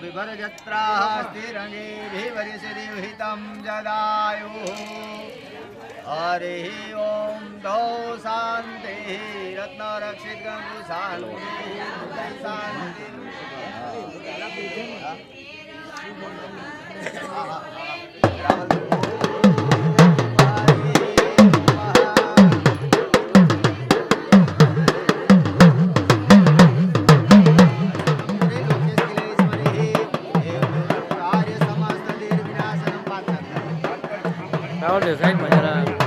विभरजत्राः स्थिरंगे भीवर्यस्य देवहितं जदायुः हरिः ॐ दौ शान्तिः रत्नरक्षित गङ्गु शान्तिः સાઈડ માં જરા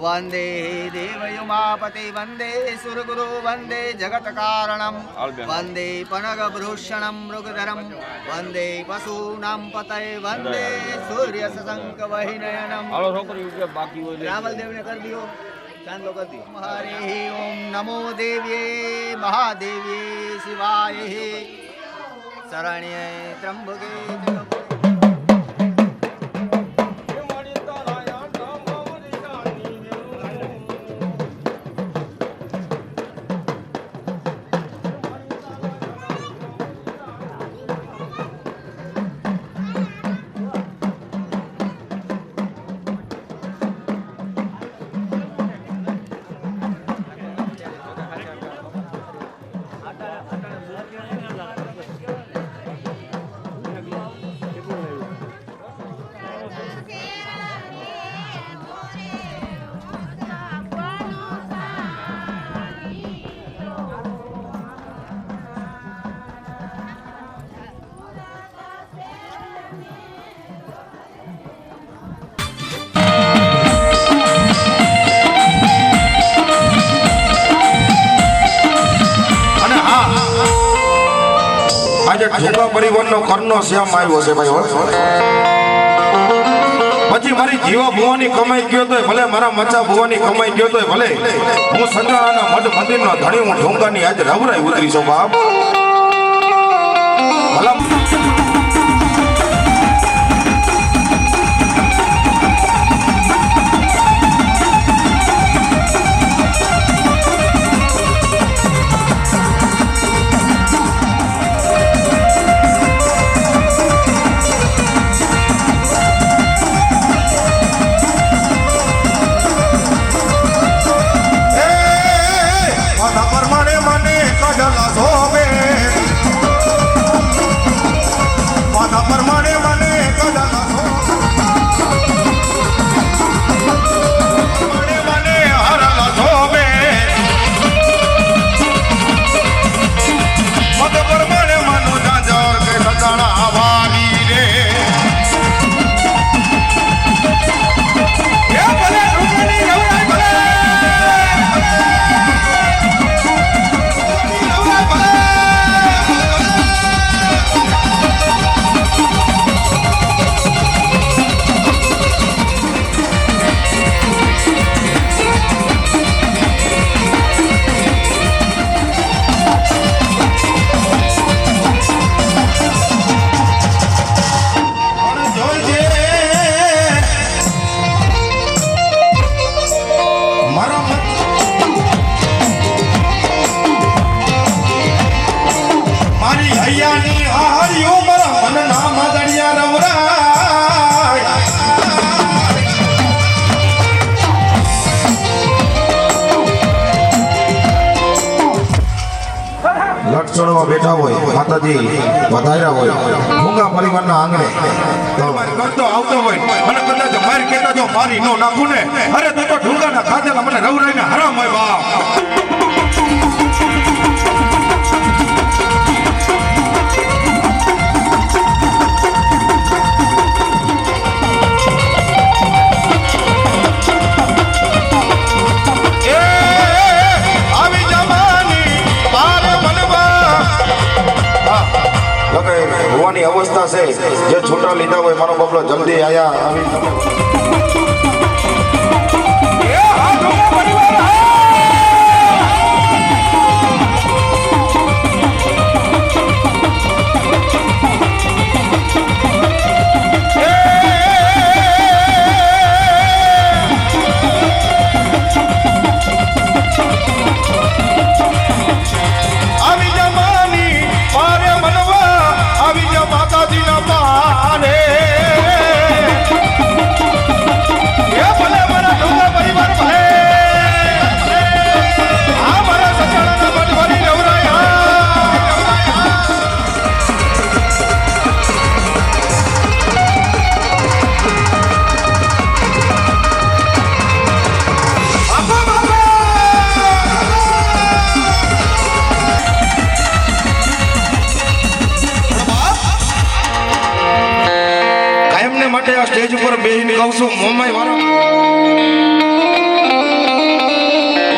वंदे देवयुमापति वंदे सुरगुरु वंदे जगत कारणम वंदे पनगभूषणम मृगधरम वंदे पशूनां पतये वंदे सूर्य सशंक वहिनयनम रावल देव ने कर दियो चांद लो कर दियो हरे ओम नमो देव्ये महादेव्ये शिवाय शरण्ये त्र्यंबके ઢોકા પરિવહનનો કરનો શ્યામ આવ્યો છે ભાઈ પછી મારી જીવા ભુવાની કમાઈ ગયો તો ભલે મારા મચા ભુવાની કમાઈ ગયો તો ભલે હું સંજાણાના મઠ મંદિરનો ધણી હું ઢોંગાની આજે રવરાઈ ઉતરી છું બાપ ભલા લટસણમાં બેઠા હોય માતાજી વધાર્યા હોય ભૂંગા પરિવારના આંગણે કરતો આવતો હોય મને કદાચ માર કેતા જો મારી નો નાખું ને અરે તું તો ઢુંગાના ખાધેલા મને રવરાઈને હરામ હોય બાપ પડતા છે જે છૂટા લીધા હોય મારો બબલો જલ્દી આયા આવી માટે આ સ્ટેજ ઉપર બેહીને કહું છું મોમાઈ વાળા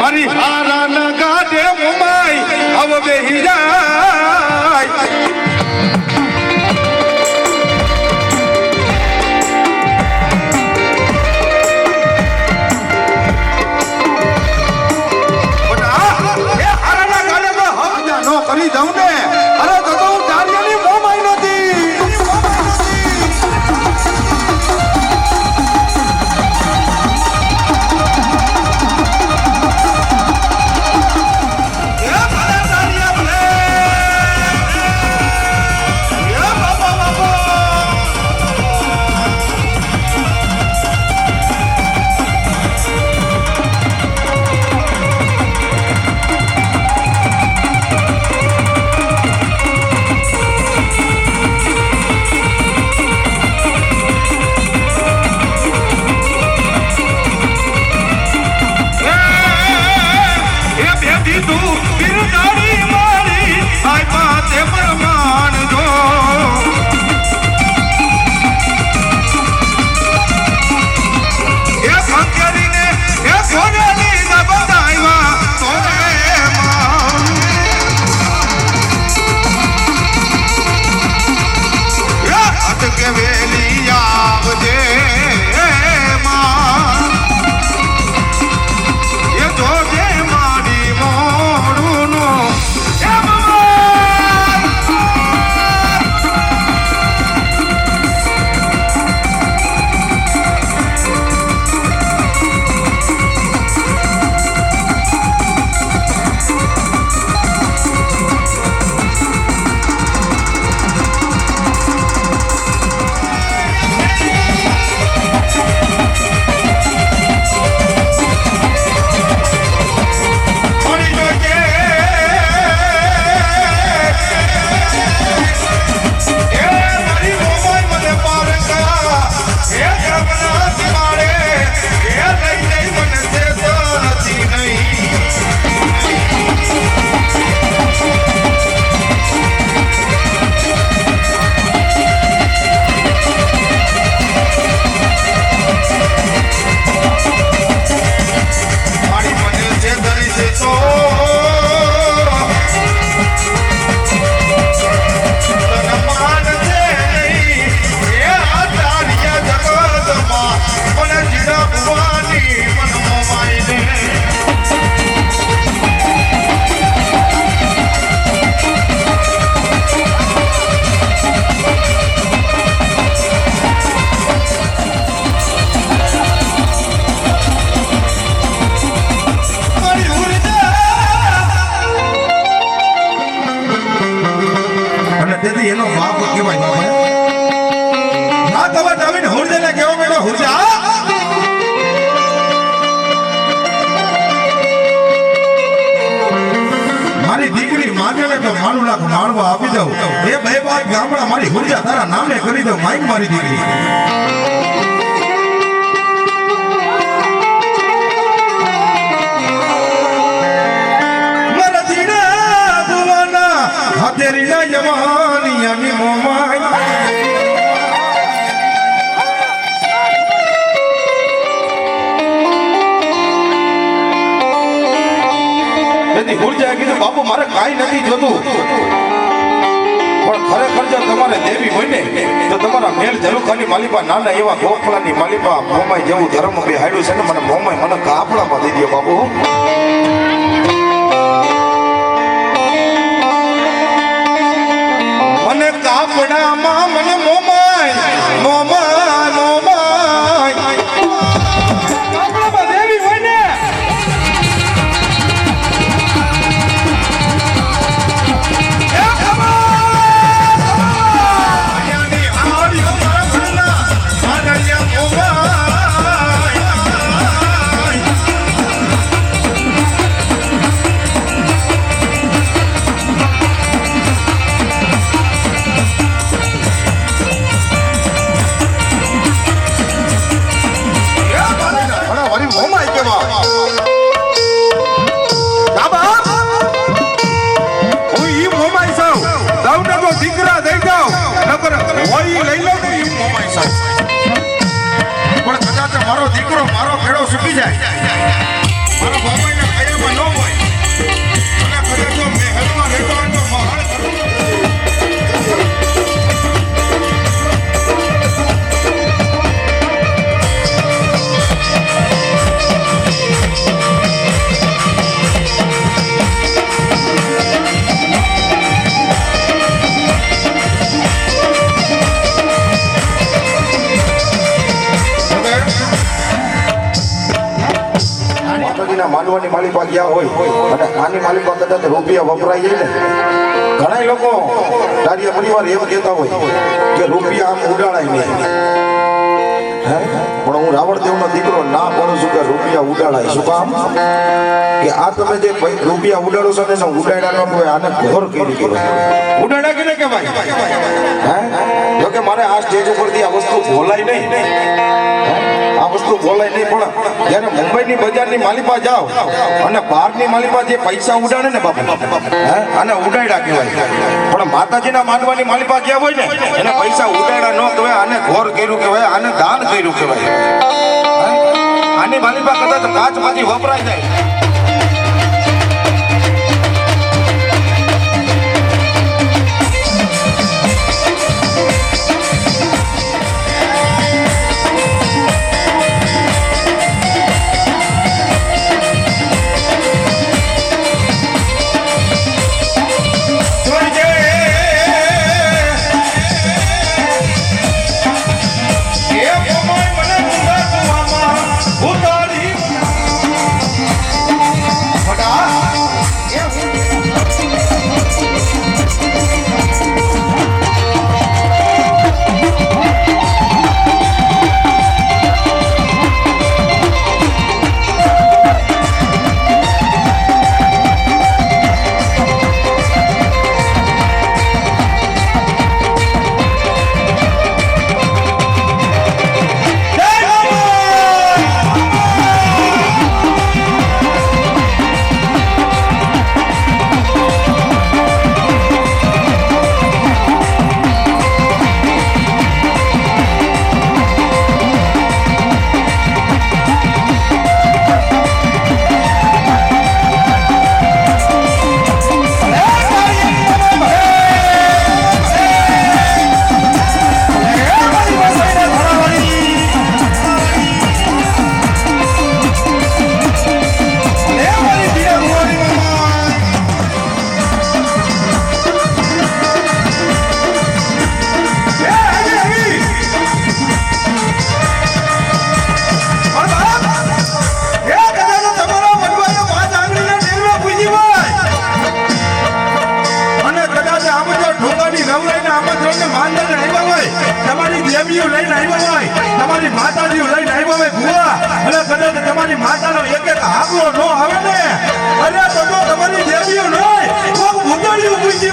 મારી હારા ના ગાડે મોમાઈ હવે બેહી જાય કરી દઉં ને અરે તો હું ધારિયાની મોમાઈ નથી એનો બાપ કહેવાય ના કવા ડાવીને હુરદેને કેવો મેળો હુરજા મારી દીકરી માગે ને તો મારું લાખ માળવા આપી દઉં એ બે બાદ ગામડા મારી હુરજા તારા નામે કરી દઉં માઈક મારી દીકરી તેરી ના જવાની ની મોમાઈ એની ઉર્જા કીધું બાપુ મારે કાઈ નથી જોતું પણ પણ ખરેખર જો તમારે દેવી હોય ને તો તમારા મેલ ઝરૂખાની માલિપા નાના એવા ગોખલાની માલિપા મોમાઈ જેવું ધર્મ બે હાડ્યું છે ને મને મોમાઈ મને કાપડામાં દઈ દો બાબુ. મને કાપડામાં મને મોમાઈ મોમાઈ મોમાઈ કાપડામાં દેવી હોય ને દીકરા દઈ જાઓ નકર હોય લઈ લો ને મોમાઈ સાહેબ. પણ કદાચ મારો દીકરો મારો ભેડો સુકી જાય મારો મોમાઈને કયામાં ન હોય અને કદાચ જો મહેલમાં રહેતો હોય તો મહાન કરવું. માનવાની માલિપા ગયા હોય અને આની માલિપા કદાચ રૂપિયા વપરાય જાય ને ઘણા લોકો કાર્ય પરિવાર એમ કહેતા હોય કે રૂપિયા આમ ઉડાડાય નહીં. પણ હું રાવણદેવનો દીકરો ના પડું છું કે રૂપિયા ઉડાડાય. શું કામ કે આ તમે જે રૂપિયા ઉડાડો છો ને ઉડાડ્યા ન હોય આને ઘોર કેરી કરો. ઉડાડ્યા કે ને કહેવાય જો કે મારે આ સ્ટેજ ઉપરથી આ વસ્તુ બોલાય નહીં આ વસ્તુ બોલાય નહીં. પણ જ્યારે મુંબઈની બજારની માલિપા જાઓ અને બહારની માલિપા જે પૈસા ઉડાડે ને બાપુ આને ઉડાડ્યા કહેવાય. પણ માતાજીના માનવાની માલિપા ગયા હોય ને એને પૈસા ઉડાડ્યા ન કહેવાય આને ઘોર કર્યું કહેવાય આને દાન કર્યું કહેવાય. આની માલિપા કદાચ કાચમાંથી વપરાય જાય. તમારી માતાનો એક એક આગલો નો આવે ને અરે તો તમારી દેવીઓ નહીં કોક ભૂતળિયું પૂછી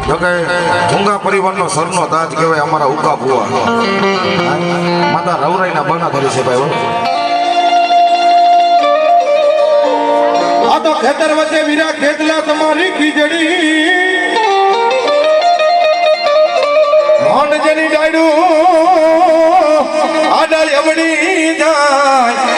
જો કે ઊંઘા પરિવારનો સરનો તાજ કહેવાય અમારા ઉકા ભુવા માતા રવરાઈના બાના ધરી છે ભાઈ. આ તો ખેતર વચ્ચે વીરા ખેતલા તમારી ખીજડી મોન જેની ડાયડું આડા એવડી જાય.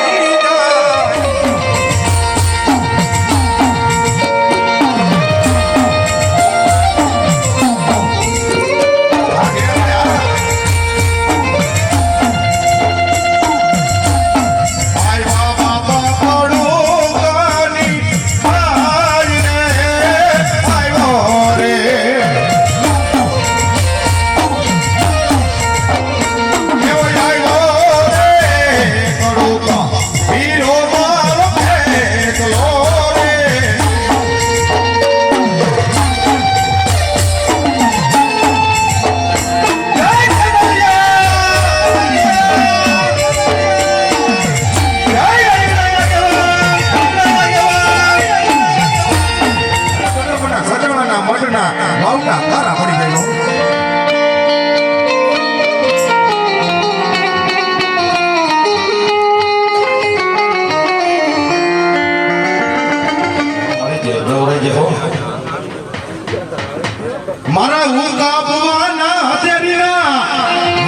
મારા ઉકા ભુવાના હથેરીના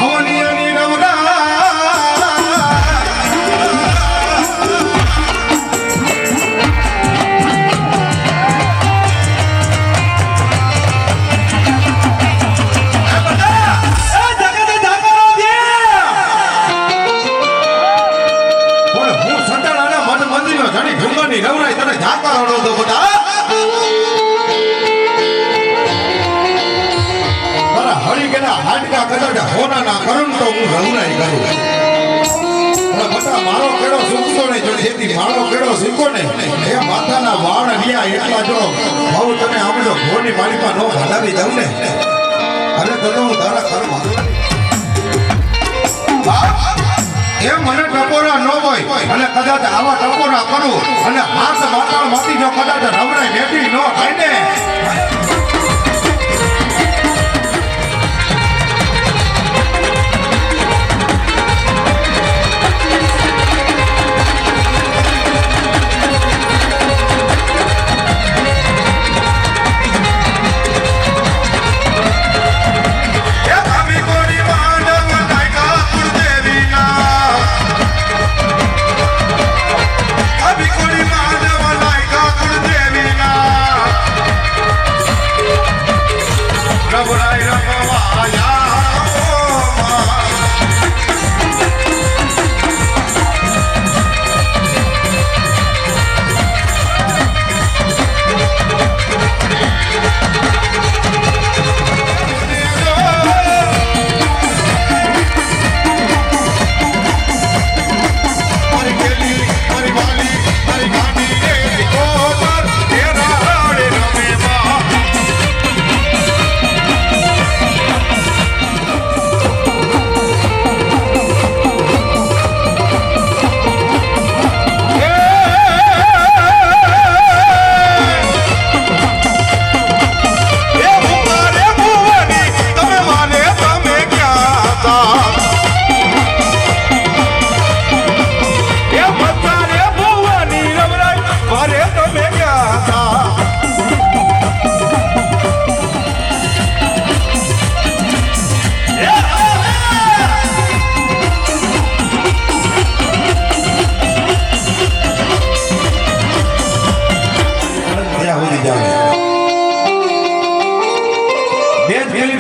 હવનિયાની રવરા હું સંતાડાના મઠ મંદિરનો જાણી ઢુંગાની રવરાઈ તને ઝાકા રડો તો બધા હરી કેના હાડકા કદાચ હોનાના કરું તો હું રવરાઈ કરું. પણ બટા મારો કેડો સુકતો ને જો જેથી મારો કેડો સુકો ને એ માથાના વાળ રિયા એટલા જો બહુ તને આમજો ઘોની માલિકા નો ભલાવી દઉં ને અરે તો હું તારા કરું એ મને ટપોરા ન હોય અને કદાચ આવા ટપોરા કરું અને હાથ માતાળ માંથી જો કદાચ રવરાઈ બેઠી ન થાય ને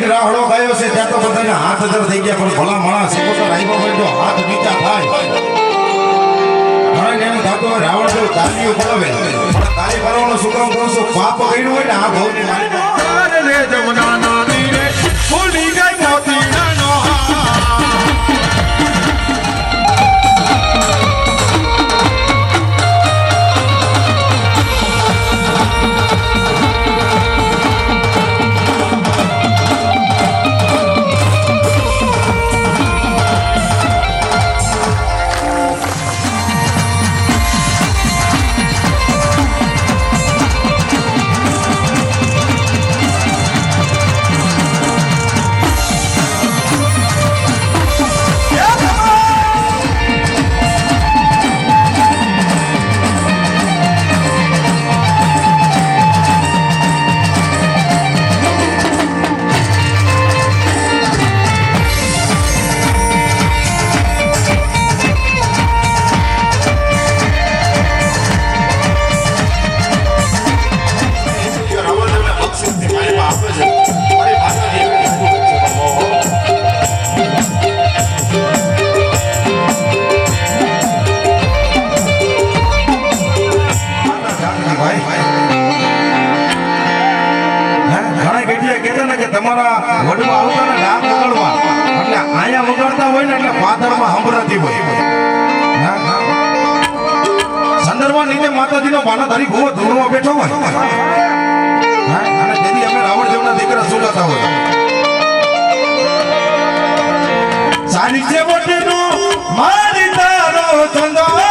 રાહડો ગાયો છે ત્યાં તો બધાને હાથ હજાર થઈ ગયા પણ ભલા માણસ સિકોતર આવ્યો હોય તો હાથ નીચા થાય ઘણા એમ થતું હોય રાવણ જેવું તાલીઓ પડાવે પણ તાલી પાડવાનું શું કામ કરું છું પાપ કર્યું હોય ને આ ભવની મારી જમના નાની રે ભૂલી ગઈ મોતી નાનો માતાજીનો બાનાધારી ભૂવો ધૂળમાં બેઠો હોય હા અને તેથી અમે રાવણ જેવના દીકરા સુલાતા હોય સારી છે વટનો મારી તારો સંગારવો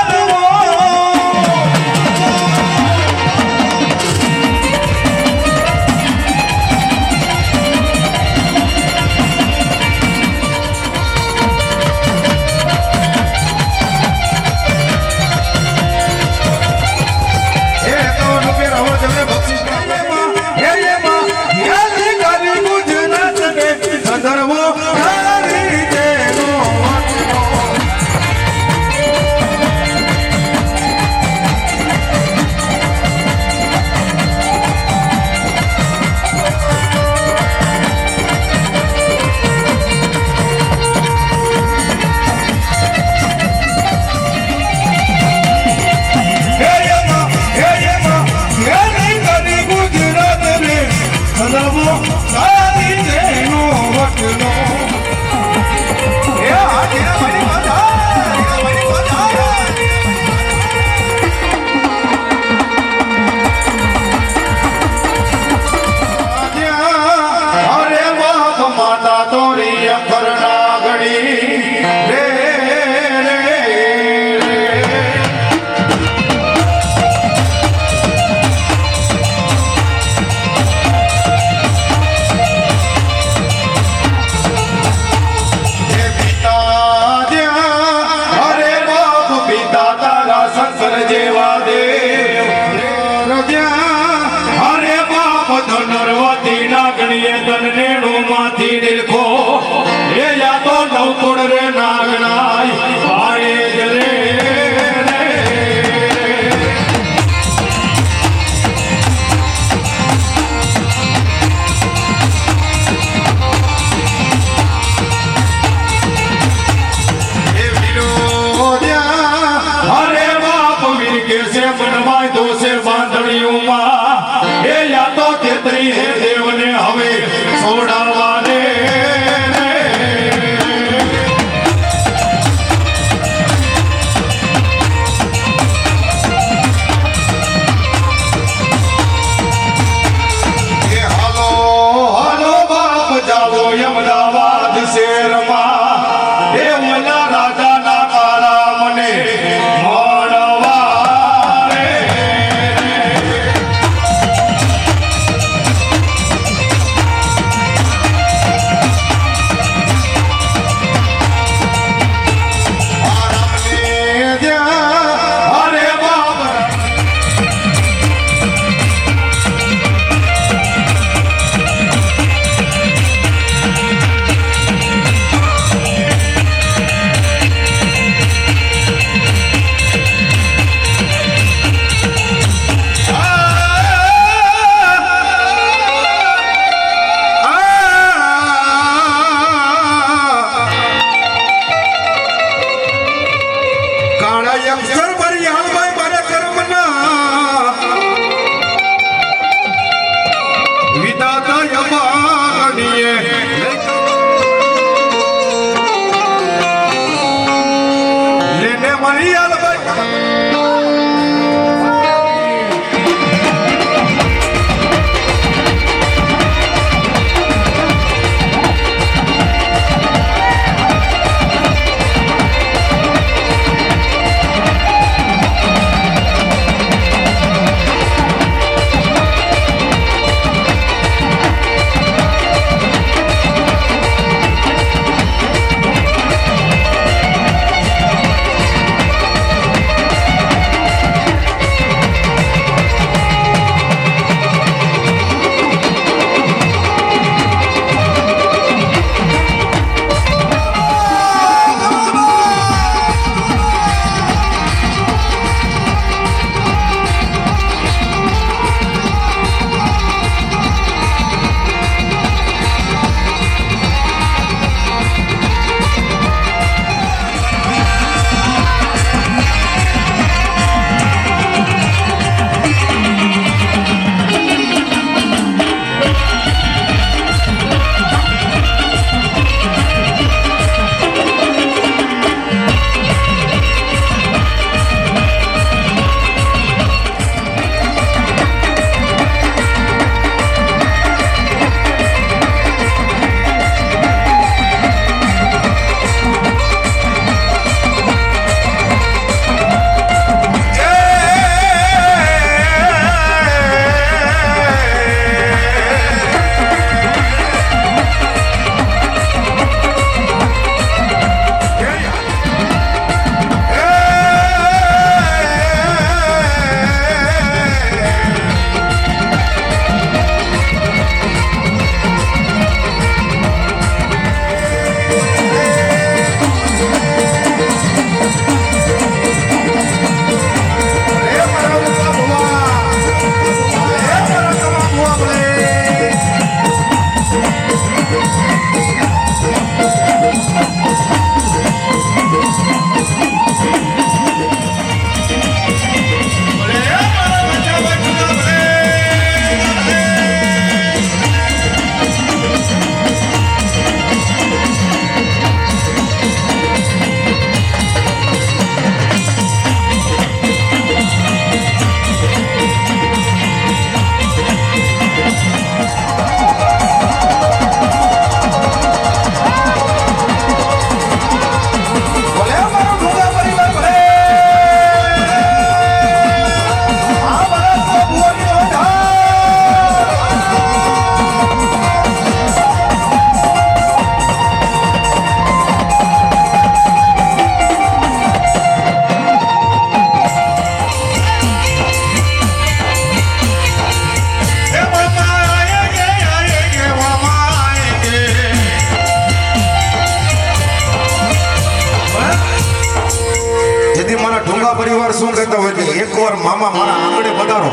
ભૂંગા પરિવાર શું કહેતા હોય કે એકવાર મામા મારા આંગણે પધારો,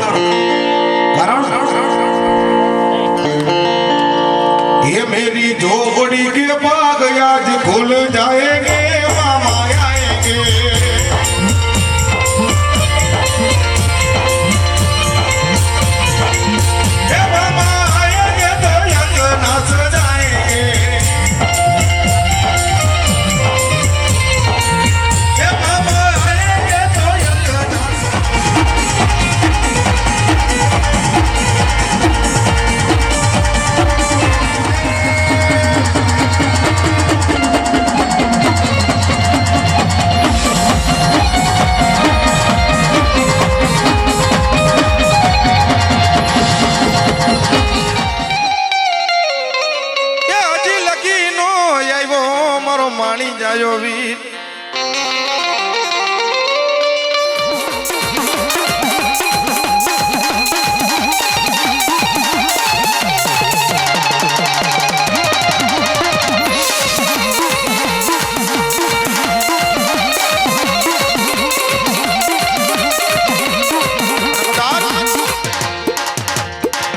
કારણ ये मेरी झोपड़ी के बाग आज खुल जाएंगे, मामा आएंगे। ये मामा आएंगे तो अंगना सजाएंगे, ये मामा आएंगे तो अंगना માણી જાયો વીર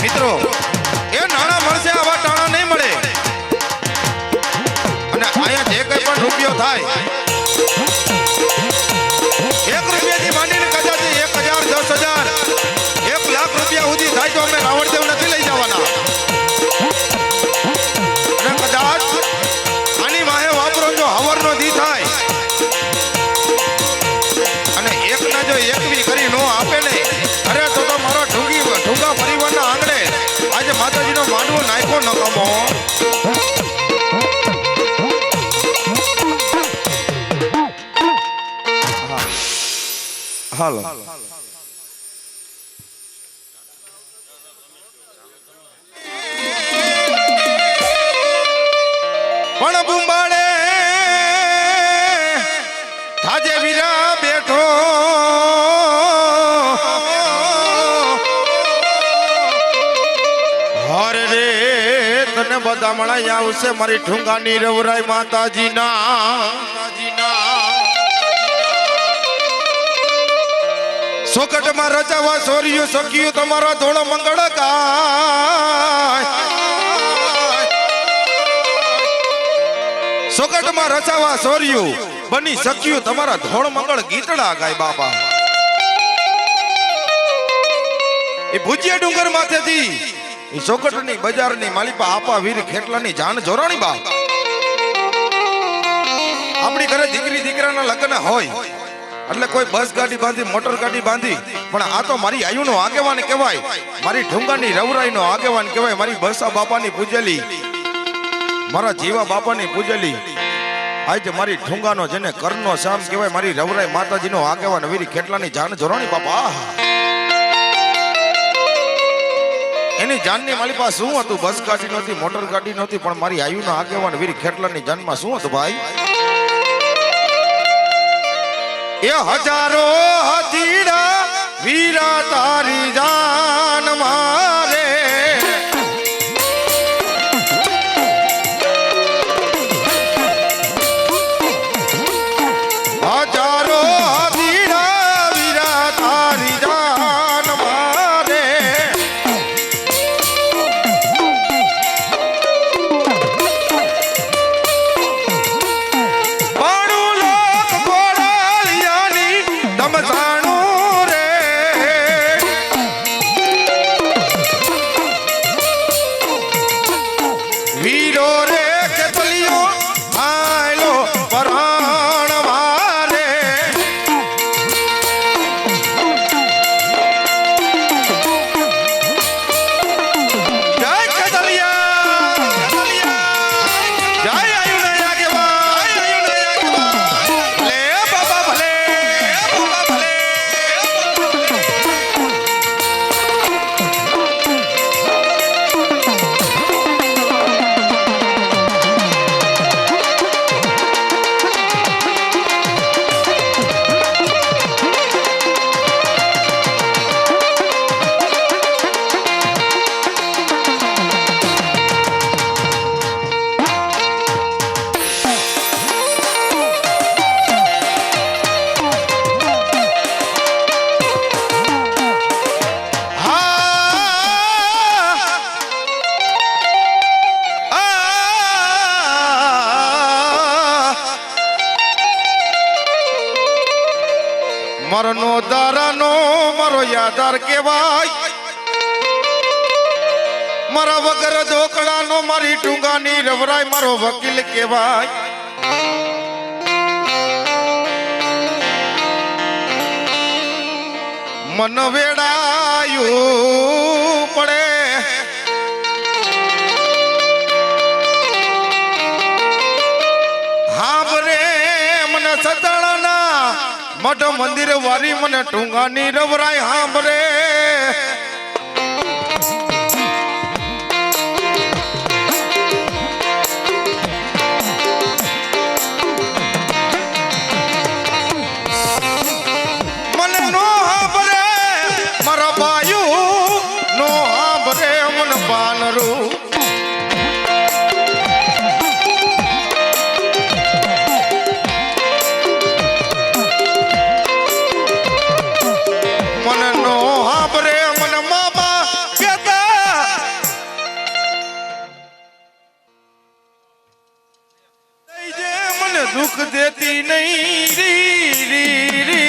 મિત્રો એ નાણા મળશે, આવા ટાણા નહીં મળે. રૂપિયો થાય 1 રૂપિયાથી માંડીને કદાચ 1000 10,000 1 લાખ રૂપિયા સુધી થાય તો અમે રાવણદેવ નથી લઈ જવાના. અને કદાચ આની વાહે વાપરો જો હવરનો દી થાય અને એકના જો એકવી કરી નો આપે ને, અરે તો મારો ઢુંગા પરિવારના આંગણે આજે માતાજીનો માંડવો નાખ્યો ન કમો. હાલો પણ બુંબાડે થાજે વીરા બેઠો, હર રે તને બધા મળાઈ આવશે મારી ઠુંગાની રવરાય માતાજીના. સોકટમાં રચાવા સોર્યું સખ્યું તમારો ધોળો મંગળ ગાય, સોકટમાં રચાવા સોર્યું બની સખ્યું તમારા ધોળ મંગળ ગીતડા ગાય. બાપા એ ભુજિયા ડુંગર માથેથી એ સોકટની બજારની માલિપા આપા વીર ખેટલાની જાન જોરાણી. બા આપણી ઘરે દીકરી દીકરાના લગ્ન હોય એટલે કોઈ બસ ગાડી બાંધી મોટર ગાડી બાંધી, પણ આ તો મારી આયુનો આગેવાન કહેવાય, મારી ઠુંગાની રવરાઈનો આગેવાન કહેવાય, મારી બસા બાપાની પૂજેલી, મારા જીવા બાપાની પૂજેલી, આજે મારી ઠુંગાનો જેને કરનો શામ કહેવાય, મારી રવરાઈ માતાજીનો આગેવાન વીર ખેટલાની જાન જોરાણી. બાપા એની જાનની મારી પાસે શું હતું? બસ ગાડી નહોતી, મોટર ગાડી નહોતી, પણ મારી આયુનો આગેવાન વીર ખેટલાની જાનમાં શું હતું ભાઈ? એ હજારો હાથીડા વીરા તારી જાન મારે, હજારો હાથીડા વીરા તારી જાન મારે, બાણું લાખ ઘોડાલિયાની તમસાણું રે, મરનો દારાનો મારો યાદાર કેવાય મારા વગર ધોકડાનો મારી ટુંગાની રવરાય મારો વકીલ કેવાય મન વેડાયું પડે હાબરે મને સતાળાના મઠ મંદિર વારી મને ટુંગાની રવરાય હાંભરે મને નો હાંભરે મારા બાયું નો હાંભરે મને બાનરું दुख देती नहीं री री री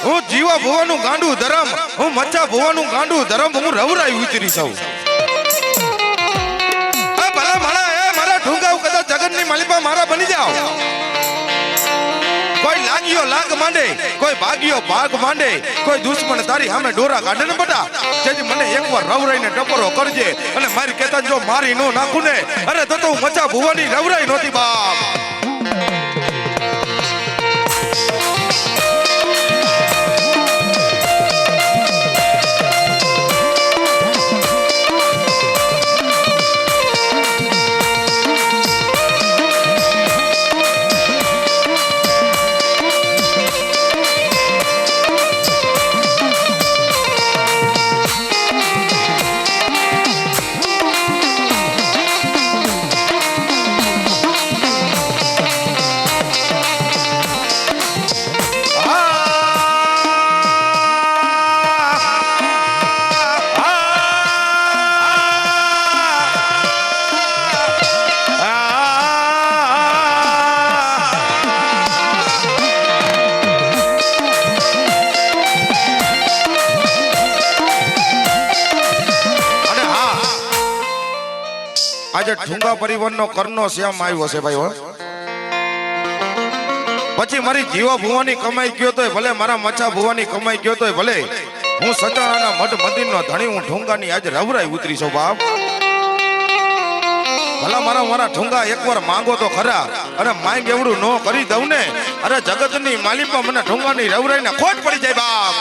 હું જીવા ભુવાનું ગાંડું ધરમ હું મચ્છા ભુવાનું ગાંડું ધરમ હું રવરાઈ ઉતરી છું ભલા મારા મારા ઢુંગાવ કદાચ જગતની માલિકા મારા બની જાઓ કોઈ લાગ્યો લાગ માંડે કોઈ ભાગ્યો ભાગ માંડે કોઈ દુશ્મન તારી સામે ડોરા કાઢે ને બટા જેથી મને એકવાર રવરાઈને ટપરો કરજે અને મારી કેતા જો મારી નો નાખું ને અરે તો હું મચા ભુવાની રવરાઈ નહોતી બાપ આજે ઠુંગા પરિવારનો કરનો શ્યામ આવ્યો છે ભાઈ હો પછી મારી જીવા ભુવાની કમાઈ ગયો તોય ભલે મારા મચ્છા ભુવાની કમાઈ ગયો તોય ભલે હું સતાણાના મઠ મંદિરનો ધણી હું ઠુંગાની આજે રવરાઈ ઉતરી છું બાપ ભલા મારા ઠુંગા એકવાર માંગો તો ખરા અને માંગ એવડું નો કરી દઉં ને અરે જગતની માલિકમાં મને ઠુંગાની રવરાઈને ખોટ પડી જાય બાપ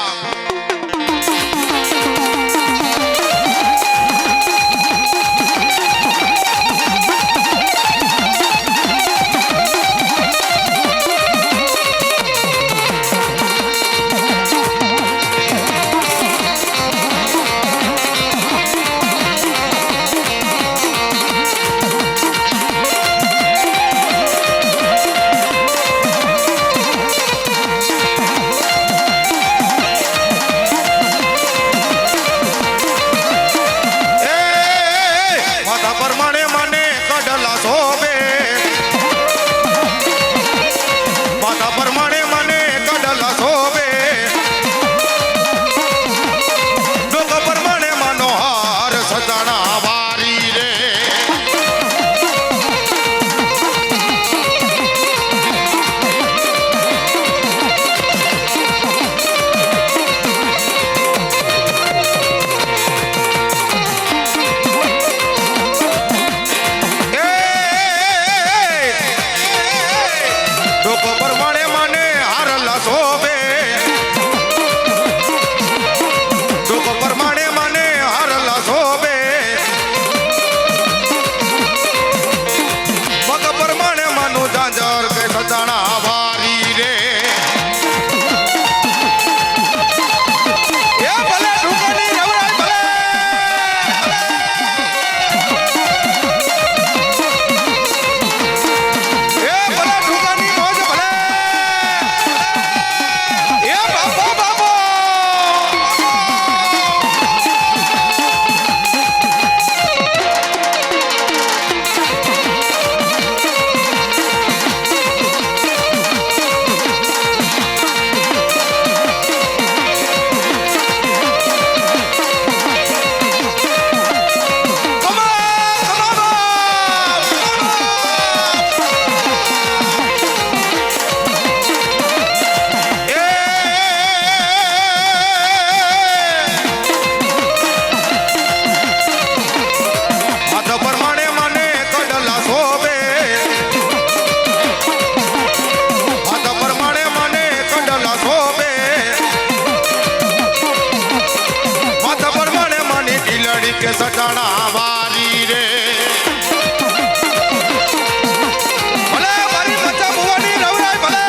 કે સટાણા વારી રે ભલે મારી મચ્છા ભુવાની રવરાય ભલે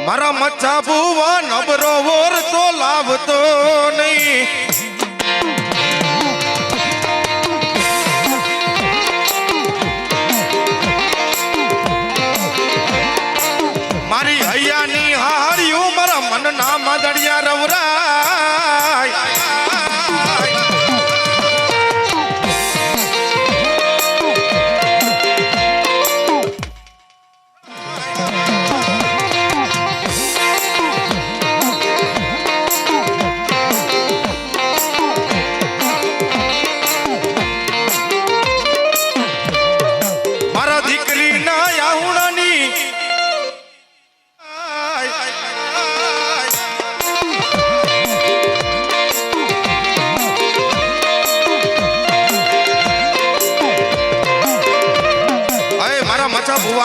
મારા મચ્છા ભુવા નબરો વોર તો લાવતો નહીં મારી હૈયાની હાર્યું મારા મનના માદડિયા રવરાય મચ્છા ભુવા